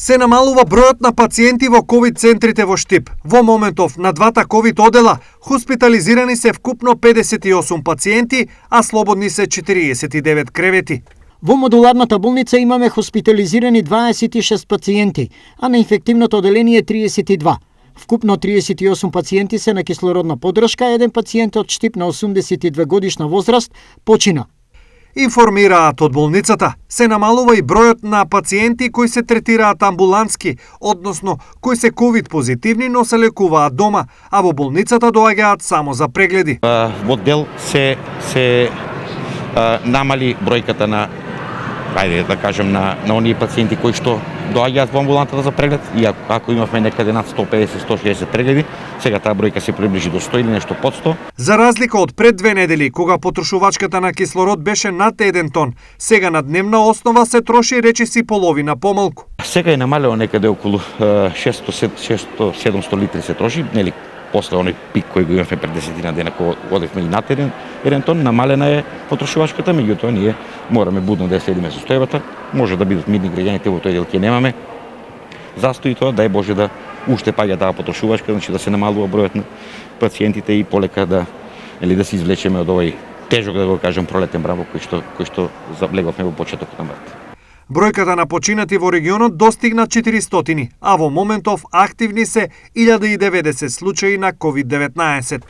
Се намалува бројот на пациенти во ковид центрите во Штип. Во моментов на двата ковид одела хоспитализирани се вкупно 58 пациенти, а слободни се 49 кревети. Во модуларната болница имаме хоспитализирани 26 пациенти, а на инфективното оделение 32. Вкупно 38 пациенти се на кислородна поддршка, еден пациент од Штип на 82 годишна возраст почина. Информираат од болницата, се намалува и бројот на пациенти кои се третираат амбулантски, односно кои се ковид позитивни, но се лекуваат дома, а во болницата доаѓаат само за прегледи. Во дел се намали бројката на на оние пациенти кои што доаѓаат во амбулантата за преглед, и ако имавме некаде над 150-160 прегледи, сега таа бројка се приближи до 100 или нешто под 100. За разлика од пред 2 недели, кога потрошувачката на кислород беше над 1 тон, сега на дневна основа се троши речиси половина помалку. Сега е намалено некаде околу 600-700 литри се троши, нели, после оној пик кој го имавме пред 10 дена кога одевме и над 1 тон, намалена е потрошувачката, меѓутоа ние мораме будно да ја следиме состојбата. Може да бидат мирни граѓаните, во тој дел ќе немаме застои, тоа дај Боже да уште паѓа таа потрошувачка, значи да се намалува бројот на пациентите и полека да се извлечеме од овој тежок, да го кажам, пролетен браво кој што заблегавме во почетокот на март. Бројката на починати во регионот достигна 400, а во моментов активни се 1090 случаи на COVID-19.